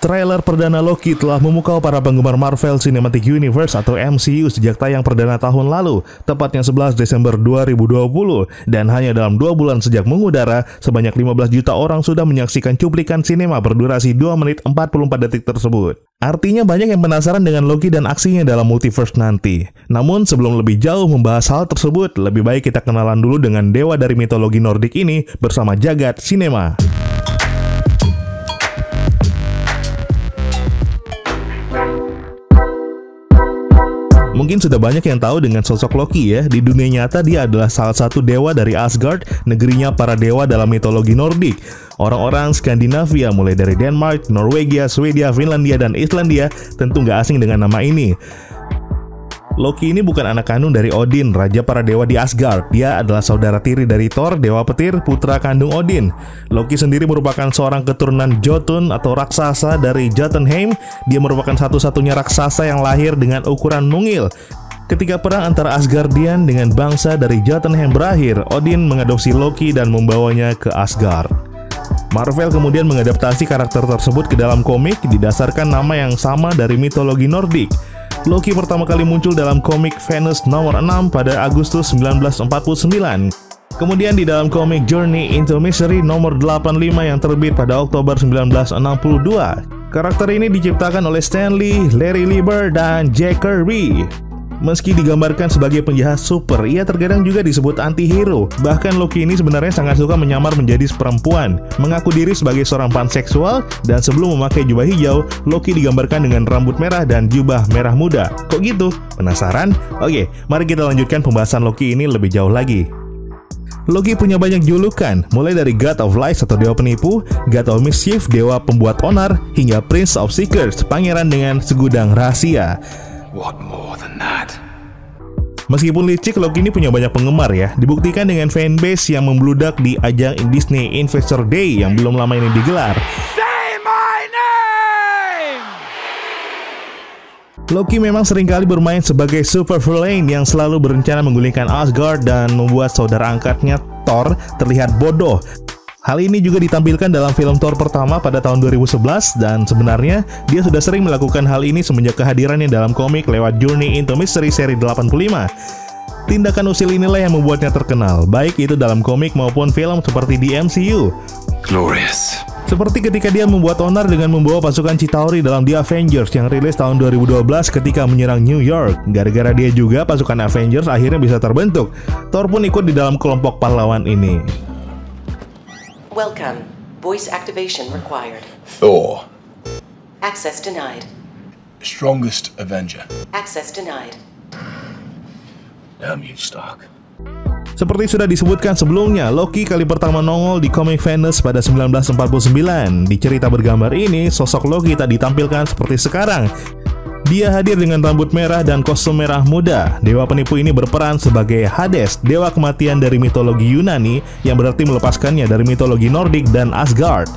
Trailer perdana Loki telah memukau para penggemar Marvel Cinematic Universe atau MCU sejak tayang perdana tahun lalu, tepatnya 11 Desember 2020, dan hanya dalam 2 bulan sejak mengudara, sebanyak 15 juta orang sudah menyaksikan cuplikan sinema berdurasi 2 menit 44 detik tersebut. Artinya banyak yang penasaran dengan Loki dan aksinya dalam multiverse nanti. Namun sebelum lebih jauh membahas hal tersebut, lebih baik kita kenalan dulu dengan dewa dari mitologi Nordik ini bersama jagat sinema. Mungkin sudah banyak yang tahu dengan sosok Loki ya. Di dunia nyata dia adalah salah satu dewa dari Asgard, negerinya para dewa dalam mitologi Nordik. Orang-orang Skandinavia mulai dari Denmark, Norwegia, Swedia, Finlandia, dan Islandia tentu nggak asing dengan nama ini. Loki ini bukan anak kandung dari Odin, raja para dewa di Asgard. Dia adalah saudara tiri dari Thor, dewa petir, putra kandung Odin. Loki sendiri merupakan seorang keturunan Jotun atau raksasa dari Jotunheim. Dia merupakan satu-satunya raksasa yang lahir dengan ukuran mungil. Ketika perang antara Asgardian dengan bangsa dari Jotunheim berakhir, Odin mengadopsi Loki dan membawanya ke Asgard. Marvel kemudian mengadaptasi karakter tersebut ke dalam komik didasarkan nama yang sama dari mitologi Nordik. Loki pertama kali muncul dalam komik Venus nomor 6 pada Agustus 1949. Kemudian di dalam komik Journey into Mystery nomor 85 yang terbit pada Oktober 1962. Karakter ini diciptakan oleh Stan Lee, Larry Lieber, dan Jack Kirby. Meski digambarkan sebagai penjahat super, ia terkadang juga disebut anti-hero. Bahkan Loki ini sebenarnya sangat suka menyamar menjadi perempuan, mengaku diri sebagai seorang panseksual, dan sebelum memakai jubah hijau, Loki digambarkan dengan rambut merah dan jubah merah muda. Kok gitu? Penasaran? Oke, mari kita lanjutkan pembahasan Loki ini lebih jauh lagi. Loki punya banyak julukan, mulai dari God of Lies atau dewa penipu, God of Mischief, dewa pembuat onar, hingga Prince of Secrets, pangeran dengan segudang rahasia. What more than that? Meskipun licik, Loki ini punya banyak penggemar ya. Dibuktikan dengan fanbase yang membludak di ajang Disney Investor Day yang belum lama ini digelar. Say my name! Loki memang seringkali bermain sebagai super villain yang selalu berencana menggulingkan Asgard dan membuat saudara angkatnya Thor terlihat bodoh. Hal ini juga ditampilkan dalam film Thor pertama pada tahun 2011, dan sebenarnya dia sudah sering melakukan hal ini semenjak kehadirannya dalam komik lewat Journey into Mystery seri 85. Tindakan usil inilah yang membuatnya terkenal, baik itu dalam komik maupun film seperti di MCU. Glorious. Seperti ketika dia membuat onar dengan membawa pasukan Chitauri dalam The Avengers yang rilis tahun 2012 ketika menyerang New York. Gara-gara dia juga pasukan Avengers akhirnya bisa terbentuk. Thor pun ikut di dalam kelompok pahlawan ini. Welcome. Voice activation required. Thor, Access denied. strongest Avenger. Access denied. Damn you, Stark. Seperti sudah disebutkan sebelumnya, Loki kali pertama nongol di komik Venus pada 1949. Di cerita bergambar ini, sosok Loki tak ditampilkan seperti sekarang. Dia hadir dengan rambut merah dan kostum merah muda. Dewa penipu ini berperan sebagai Hades, dewa kematian dari mitologi Yunani, yang berarti melepaskannya dari mitologi Nordik dan Asgard.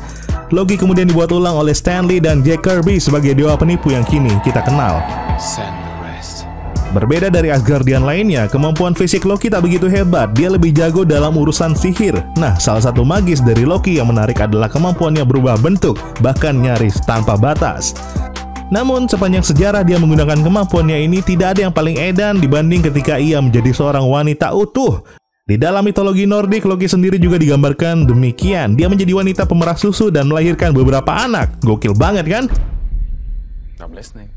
Loki kemudian dibuat ulang oleh Stan Lee dan Jack Kirby sebagai dewa penipu yang kini kita kenal. Send the rest. Berbeda dari Asgardian lainnya, kemampuan fisik Loki tak begitu hebat. Dia lebih jago dalam urusan sihir. Nah, salah satu magis dari Loki yang menarik adalah kemampuannya berubah bentuk, bahkan nyaris tanpa batas. Namun, sepanjang sejarah dia menggunakan kemampuannya ini tidak ada yang paling edan dibanding ketika ia menjadi seorang wanita utuh. Di dalam mitologi Nordik, Loki sendiri juga digambarkan demikian. Dia menjadi wanita pemerah susu dan melahirkan beberapa anak. Gokil banget kan? I'm listening.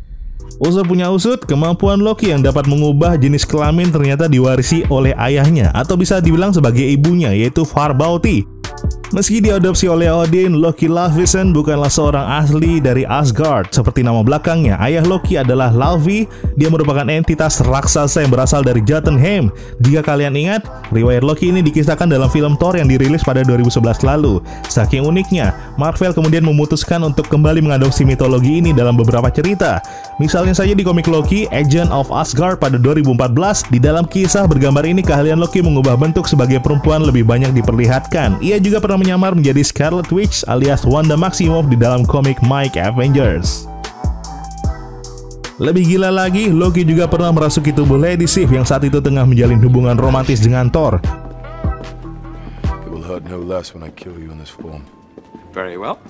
Usut punya usut, kemampuan Loki yang dapat mengubah jenis kelamin ternyata diwarisi oleh ayahnya, atau bisa dibilang sebagai ibunya, yaitu Farbauti. Meski diadopsi oleh Odin, Loki Laufeyson bukanlah seorang asli dari Asgard. Seperti nama belakangnya, ayah Loki adalah Laufey. Dia merupakan entitas raksasa yang berasal dari Jotunheim. Jika kalian ingat, riwayat Loki ini dikisahkan dalam film Thor yang dirilis pada 2011 lalu. Saking uniknya, Marvel kemudian memutuskan untuk kembali mengadopsi mitologi ini dalam beberapa cerita. Misalnya saja di komik Loki, Agent of Asgard pada 2014, di dalam kisah bergambar ini keahlian Loki mengubah bentuk sebagai perempuan lebih banyak diperlihatkan. Ia juga pernah menyamar menjadi Scarlet Witch alias Wanda Maximoff di dalam komik Mike Avengers. Lebih gila lagi, Loki juga pernah merasuki tubuh Lady Sif yang saat itu tengah menjalin hubungan romantis dengan Thor. It will hurt no less when I kill you in this form. Very well.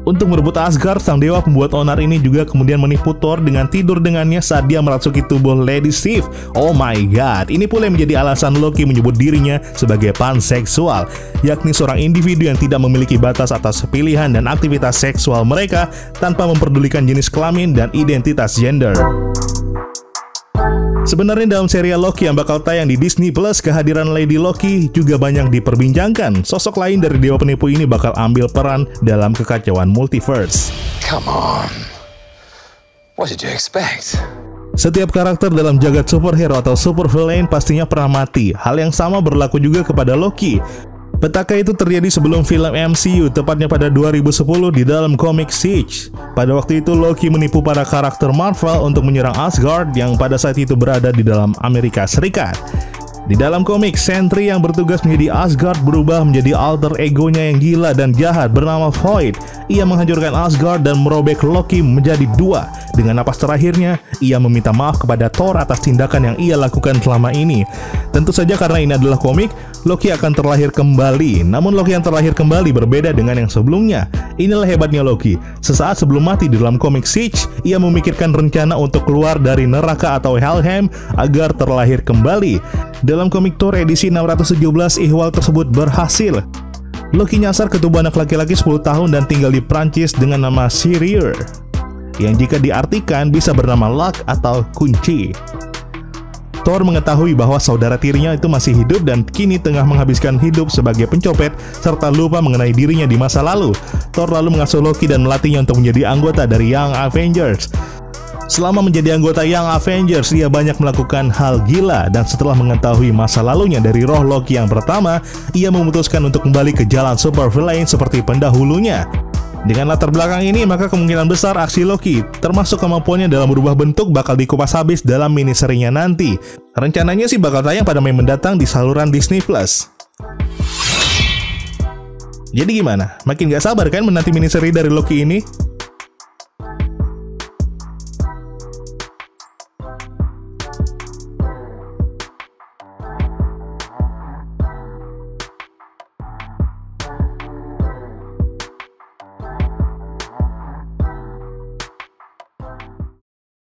Untuk merebut Asgard, sang dewa pembuat onar ini juga kemudian menipu Thor dengan tidur dengannya saat dia merasuki tubuh Lady Sif. Oh my god, ini pula yang menjadi alasan Loki menyebut dirinya sebagai panseksual, yakni seorang individu yang tidak memiliki batas atas pilihan dan aktivitas seksual mereka tanpa memperdulikan jenis kelamin dan identitas gender. Sebenarnya dalam serial Loki yang bakal tayang di Disney Plus, kehadiran Lady Loki juga banyak diperbincangkan. Sosok lain dari dewa penipu ini bakal ambil peran dalam kekacauan multiverse. Come on. What did you expect? Setiap karakter dalam jagat superhero atau supervillain pastinya pernah mati. Hal yang sama berlaku juga kepada Loki. Petaka itu terjadi sebelum film MCU, tepatnya pada 2010 di dalam komik Siege. Pada waktu itu Loki menipu para karakter Marvel untuk menyerang Asgard yang pada saat itu berada di dalam Amerika Serikat. Di dalam komik, Sentry yang bertugas menjadi Asgard berubah menjadi alter egonya yang gila dan jahat bernama Void. Ia menghancurkan Asgard dan merobek Loki menjadi dua. Dengan napas terakhirnya, ia meminta maaf kepada Thor atas tindakan yang ia lakukan selama ini. Tentu saja karena ini adalah komik, Loki akan terlahir kembali. Namun Loki yang terlahir kembali berbeda dengan yang sebelumnya. Inilah hebatnya Loki. Sesaat sebelum mati di dalam komik Siege, ia memikirkan rencana untuk keluar dari neraka atau Helheim agar terlahir kembali. Dalam komik Thor edisi 617, ihwal tersebut berhasil. Loki nyasar ke tubuh anak laki-laki 10 tahun dan tinggal di Prancis dengan nama Syrir, yang jika diartikan bisa bernama luck atau kunci. Thor mengetahui bahwa saudara tirinya itu masih hidup dan kini tengah menghabiskan hidup sebagai pencopet serta lupa mengenai dirinya di masa lalu. Thor lalu mengasuh Loki dan melatihnya untuk menjadi anggota dari Young Avengers. Selama menjadi anggota Young Avengers, ia banyak melakukan hal gila dan setelah mengetahui masa lalunya dari roh Loki yang pertama, ia memutuskan untuk kembali ke jalan supervillain seperti pendahulunya. Dengan latar belakang ini, maka kemungkinan besar aksi Loki, termasuk kemampuannya dalam berubah bentuk, bakal dikupas habis dalam miniserinya nanti. Rencananya sih bakal tayang pada Mei mendatang di saluran Disney Plus. Jadi gimana? Makin gak sabar kan menanti miniseri dari Loki ini?